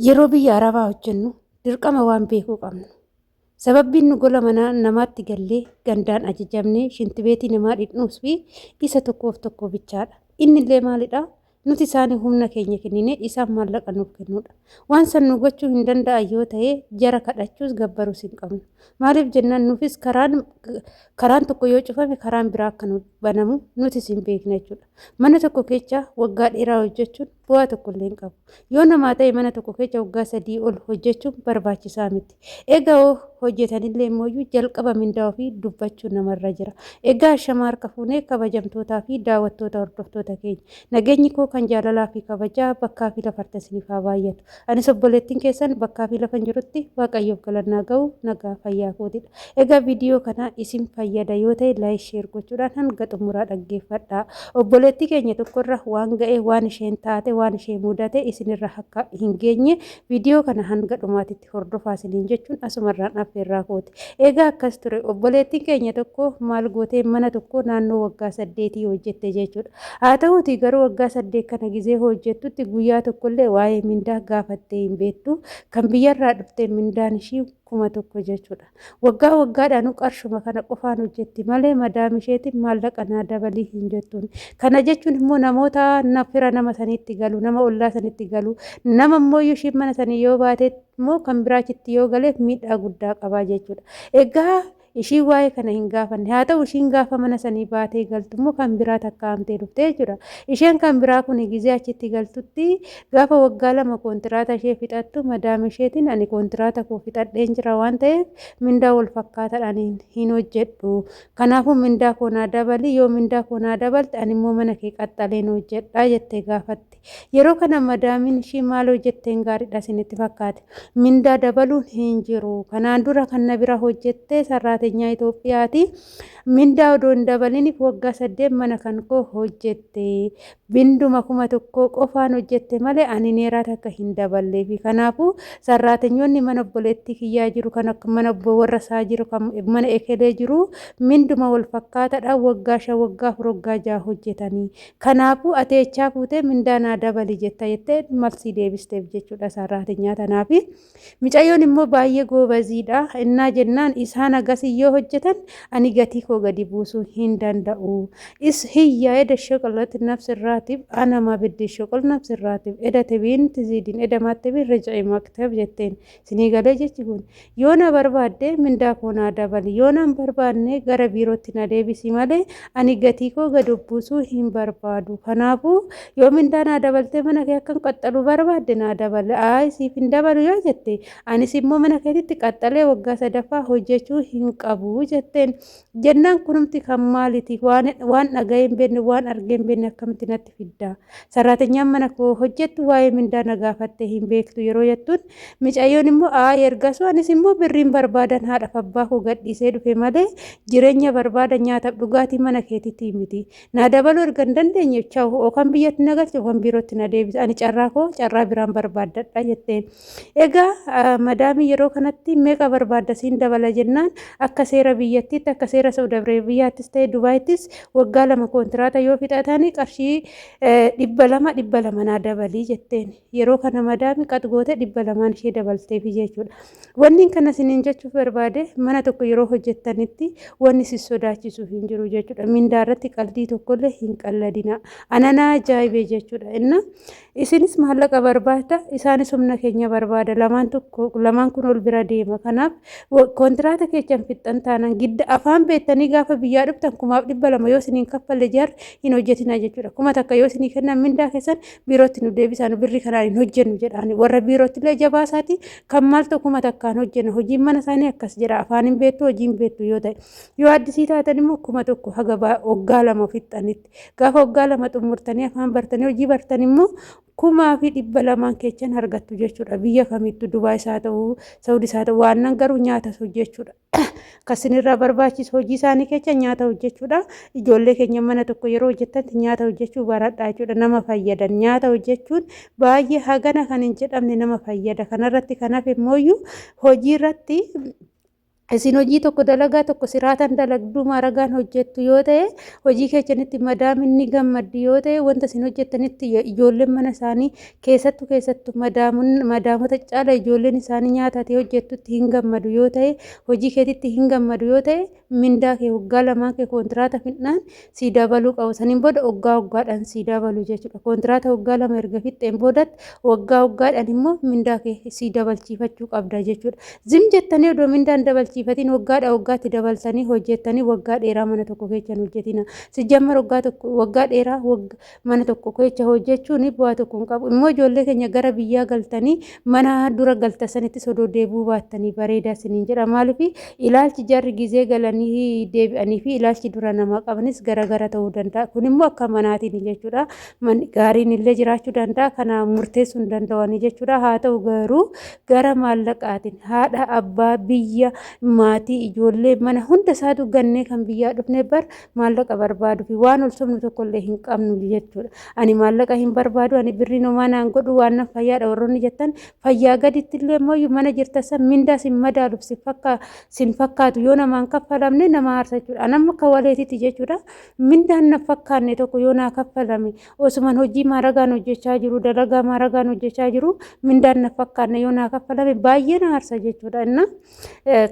Yeroo biyya Arabaa hojjennu dirqama waan beekuu qabnu. Sababbiin nu gola manaa namaatti gallee gandaan ajajamnee shintibeetii namaa dhidhuus fi isa tokkoof tokko bichaadha. Inni illee maalidhaa? Nuti isaanii humna keenya kennine isaan maallaqa nuuf kennudha. Waan san nu gochuu hin danda'an yoo ta'e jara kadhachuus gabbaruus hin qabnu. Maaliif jennaan nuufis karaan tokko yoo cufame karaan biraa akka nu banamu nutis hin beekna jechuudha. Mana tokko keessa waggaa dheeraa hojjechuun bu'aa tokko illee hin qabu. Yoo namaa ta'e mana tokko keessa waggaa 3 ol hojjechuun barbaachisaa miti. Egaa hojjetanillee immoo jalqaba mindaa ofii dubbachuu namarra jira. Egaa shamaa harka fuunee kabajamtootaa fi daawwattoota hordoftoota keenya. Nageenyi koo kan jaalalaa fi kabajaa bakkaa fi lafarta isiniif haa baay'atu. Anis obboleettiin keessan bakkaa fi lafan jirutti Waaqayyoof galannaa ga'u nagaa fayyaa kootidha. Egaa viidiyoo kana isin fayyada yoo ta'e laayik sheer gochuudhaan hanga xumuraa dhaggeeffadhaa. Obboleettii keenya tokkorra waan ga'e waan isheen taate waan ishee mudate isinirra akka hin geenye viidiyoo kana hanga dhumaatitti hordofaa isiniin jechuun asumarraan affeerraa kooti. Egaa akkas ture obboleettiin keenya tokko maal gootee mana tokko naannoo waggaa 8 hojjette jechuudha. Haa ta'uutii garuu waggaa 8 kana gizee hojjettutti guyyaa tokkollee waa'ee mindaa gaafattee hin beektu. Kan biyyarraa dhuftee mindaan ishii 1,000 jechuudha. Waggaa waggaadhaan qarshuma kana qofaan hojjetti malee madaam isheetiin maallaqa naa dabalii hin jettuun. Kana jechuun immoo namoota fira nama sanitti galu nama ollaa sanitti galu nama immoo ishiin mana sanii yoo baate immoo kan biraachitti yoo galeef miidhaa guddaa qabaa jechuudha. Egaa ishii waa'ee kana hin gaafanne haa ta'u ishiin gaafa mana sanii baatee galtu immoo kan biraa takkaamtee dhuftee jira. Isheen kan biraa kun gizee achitti galtutti gaafa waggaa 2 kontiraata ishee fixattu madaam isheetiin ani kontiraata koo fixadheen jira waan ta'eef mindaa wal fakkaataadhaan hin hojjedhu. Kanaafuu mindaa koo naa dabali yoo mindaa koo naa dabalte ani immoo mana kee qaxxaleen hojjedhaa jettee gaafatti. Yeroo kana madaamiin ishii maal hojjetteen gaariidha isinitti fakkaate. Mindaa dabaluun hin jiru. Kanaan dura kan na bira hojjettee sarraatenyaa Itoophiyaati. Mindaa odoo hin dabaliniif waggaa 8 mana kan koo hojjette. Binduma 1,000 qofaan hojjette malee ani neeraat akka hin daballeefi. Kanaafuu sarraatenyoonni mana obboleettii kiyyaa jiru kan akka mana warra isaa jiru kan mana ekelee jiru minduma wal fakkaataadhaan waggaa 5 waggaa 4 waggaa 6 hojjetanii. Kanaafuu ateechaa fuutee mindaa naa dabali jettee marsii deebisteef jechuudha sarraatenyaa tanaafi. Micayyoon immoo baay'ee goobaziidha. Innaa jennaan isaan agasii yoo hojjetan ani gatii koo gadi buusuu hin danda'u. Hiyyaa eda shoqolatti nafsirraatiif anama biddi shoqol nafsirraatiif eda tebiin tiziidin eda maattebiin raja'e maktab jetteen sinii galee jechi kun. Yoo na barbaadde mindaa koo naa dabali yoo na barbaanne gara biirootti na deebisi malee ani gatii koo gadi buusuu hin barbaadu. Kanaafuu yoo mindaa naa dabaltee mana kee akkan qaxxaluu barbaadde naa dabale siif hin dabalu yoo jette anis immoo mana keetitti qaxxalee waggaa 3ffaa hojjechuu hin qabu jetteen. Jennaan kunumti kan maaliti waan dhaga'ee hin beekne waan argee hin beekne akkamitti natti fiddaa. Sarraatenyaan mana koo hojjettu waa'ee mindaa na gaafattee hin beektu yeroo jettuun micayyoon immoo ergasuu anis immoo birriin barbaadan haadhaaf abbaa koo gadhiisee dhufe malee jireenya barbaadan nyaataaf dhugaatii mana keetitti miti. Na dabaluu erga hin dandeenye kan biyyatti na galche kan biirootti na deebisa ani carraa koo carraa biraan barbaaddadha jetteen. Egaa madaamii yeroo kanatti meeqa barbaadda siin dabala jennaan akka seera biyyattiitti akka seera Saudi Arabiyaattis ta'e Dubaayittis waggaa 2 kontiraata yoo fixatanii qarshii 200 naa dabalii jetteen. Yeroo kana madaamii qaxgootee 200 ishee dabalteefi jechuudha. Wanni kana isiniin jechuuf barbaade mana tokko yeroo hojjettanitti wanni si sodaachisu hin jiru jechuudha. Mindaa irratti qaldii tokkollee hin qalladina. Ananaa ajaa'ibee jechuudha. Inna isinis maallaqa barbaada isaanis humna keenya barbaada lamaan kun ol bira deema. Kanaaf kontiraata keessan fixan taanaan gidda afaan beektanii gaafa biyyaa dhuftan 200 yoo isiniin kaffalle jaar hin hojjetina jechuudha. 1,000 yoo isinii kennan mindaa keessan biirootti nu deebisan birri kanaan hin hojjennu jedhaan warra biirootti illee jabaasaati kan maaltu 1,000 hojjenna hojiin mana isaanii akkas jedha afaan hin beektu hojiin beektu yoo ta'e yoo addisii taatan immoo 1,000 haga waggaa 2 fixanitti gaafa waggaa 2 xumurtanii afaan bartanii hojii bartan immoo 1,200 keessan argattu jechuudha. Biyya kamittuu Dubaay isaa ta'uu Saudi isaa ta'uu waan garuu nyaata hojjechuudha. Kasinirraa barbaachisu hojii isaanii keessa nyaata hojjechuudha. Ijoollee keenya mana tokko yeroo hojjettanitti nyaata hojjechuu baradhaa jechuudha. Nama fayyadan nyaata hojjechuun baay'ee hagana kan hin jedhamne nama fayyada. Kanarratti kanaaf immoo hojii irratti isin hojii tokko dalagaa tokko siraataan dalagduu maaragaan hojjettu yoo ta'e hojii keessanitti madaaminni gammaddu yoo ta'e wanta isin hojjettanitti ijoolleen mana isaanii keessattu madaamota caala ijoolleen isaanii nyaatatti hojjettutti hin gammadu yoo ta'e hojii keetitti hin gammadu yoo ta'e mindaa kee waggaa lamaa kee kontiraata fidnaan sii dabaluu qabu. Saniin booda waggaadhaan sii dabalu jechuudha. Kontiraata waggaa lama erga fixxeen boodatti waggaadhaan immoo mindaa kee sii dabalchiifachuu qabda jechuudha. Zim jettanii odoo mindaan dabalchiifatiin waggaatti dabalsanii hojjettanii waggaa dheeraa mana tokko keessa hojjetina. Sijjammar waggaa dheeraa mana tokko keessa hojjechuun bu'aa tokko hin qabu. Immoo ijoollee keenya gara biyyaa galtanii mana dura galtasanitti odoo deebuu baattanii bareedaa isiniin jedha. Maaliif ilaalchi jarri gizee galanii deebi'anii fi ilaalchi dura namaa qabanis garagara ta'uu danda'a. Kun immoo akka manaatiin jechuudha. Gaariin illee jiraachuu danda'a. Kana murteessuu hin danda'anii jechuudha. Haa ta'u garuu gara maallaqaatiin haadha abbaa biyya maatii ijoollee mana hunda isaatu gannee kan biyyaa dhufne bar maallaqa barbaadu fi waan ol sobnu tokkollee hin qabnu jechuudha. Ani maallaqa hin barbaadu ani birrii nomaa naan godhu waan na fayyaadha warroonni jettan fayyaa gaditti illee immoo mana jirtasan mindaa sin madaaluuf sin fakkaatu yoo namaan kaffalamne nama aarsa jechuudha. Anamma akka waleetitti jechuudha. Mindaan na fakkaanne tokko yoo naa kaffalame osuman hojii maaragaan hojjechaa jiru dalagaa maaragaan hojjechaa jiru mindaan na fakkaanne yoo naa kaffalame baay'ee na aarsa jechuudha.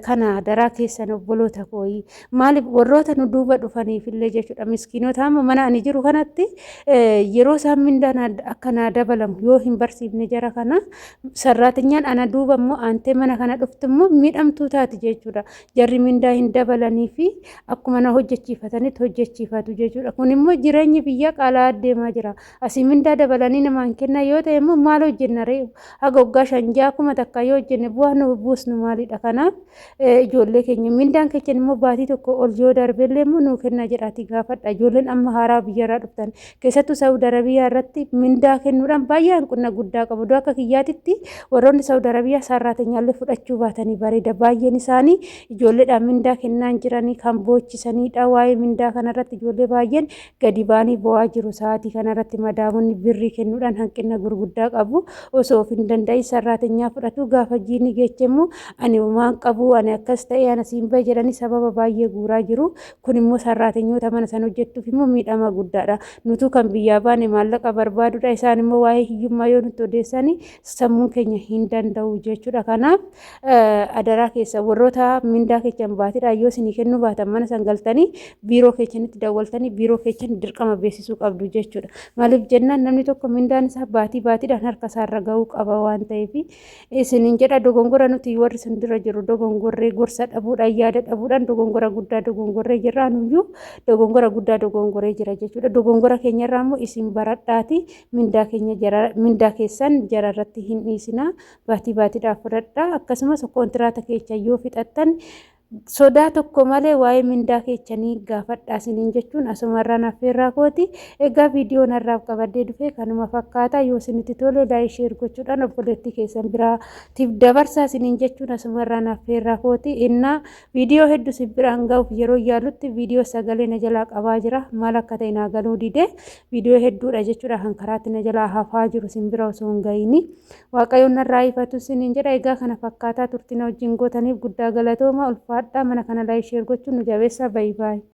Kana daraa keessan obboloota kooyi maaliif warroota nu duuba dhufaniif illee jechuudha. Miskiinota amma mana ani jiru kanatti yeroo isaan mindaan akka naa dabalamu yoo hin barsiifne jara kana sarraatinyaan ana duuba immoo aantee mana kana dhuftu immoo miidhamtuu taati jechuudha. Jarri mindaa hin dabalanii fi akkuma na hojjechiifatanitti hojjechiifatu jechuudha. Kun immoo jireenyi biyya qaalaa deemaa jira. Asii mindaa dabalanii namaan kenna yoo ta'e immoo maal hojjenna ree haga waggaa 5 akkuma takka yoo hojjenne bu'aa nu buusnu maalidha. Kanaaf ijoollee keenya mindaan keenya immoo baatii tokko ol yoo darbellee immoo nuu kenna jedhaati gaafadha. Ijoolleen amma haaraa biyyarraa dhuftan keessattuu Saawudi Arabiyaa irratti mindaa kennuudhaan baay'ee hanqina guddaa qabu. Akka kiyyaatitti warroonni Saawudi Arabiyaa sarraatanyaallee fudhachuu baatanii bareeda. Baay'een isaanii ijoolleedhaan mindaa kennaan jiranii kan boochisanidha. Waa'ee mindaa kanarratti ijoollee baay'een gadi baanii bo'aa jiru. Sa'aatii kanarratti madaamonni birrii kennuudhaan hanqina gurguddaa qabu. Osoo of hin danda'in sarraatanyaa fudhatu gaafa jiini geeche immoo ani waan qabu ani akkas ta'e ana siin bahe jedhanii sababa baay'ee guuraa jiru. Kun immoo sarraatanyoota mana sana hojjettuuf immoo miidhama guddaadha. Nutu kan biyyaa baane maallaqa barbaadudha. Isaan immoo waa'ee hiyyummaa yoo nutti odeessanii sammuun keenya hin danda'u jechuudha. Kanaaf adaraa keessa warroota mindaa keessan baatidha yoo isin kennuu baatan mana san galtanii biiroo keessanitti dawwaltanii biiroo keessan dirqama beeksisuu qabdu jechuudha. Maaliif jennaan namni tokko mindaan isaa baatiidhaan harka isaarra gahuu qaba waan ta'eef isiniin jedha dogongora nuti warri sun dura jiru dogongorree gorsa dhabuudhaan yaada dhabuudhaan dogongora guddaa dogongorree jirra nuyyuu dogongora guddaa dogongoree jira jechuudha. Dogongora keenyarraa immoo isin baradhaati mindaa keessan jararratti hin dhiisina baatiidhaaf fudhadhaa akkasumas kontiraata keessa yoo fixattan sodaa tokko malee waa'ee mindaa keessanii gaafadhaa isiniin jechuun asumarraan affeerraa kooti. Egaa viidiyoon har'aaf qabadee dhufee kanuma fakkaata yoo isinitti tole laayik sheer gochuudhaan obboleettii keessan biraatiif dabarsaa isiniin jechuun asumarraan affeerraa kooti. Innaa viidiyoo hedduu si biraan ga'uuf yeroo yaalutti viidiyoo sagalee na jalaa qabaa jira maal akka ta'e naa galuu didee viidiyoo hedduudha jechuudha kan karaatti na jalaa hafaa jiru sin bira osoo hin ga'iini. Waaqayyoon narraa ifatu isiniin jedha. Egaa kana fakkaataa turtina wajjin gootaniif guddaa galatooma ulfaadhaa mana kana laayik sheer gochuun nu jabeessaa baay'ee.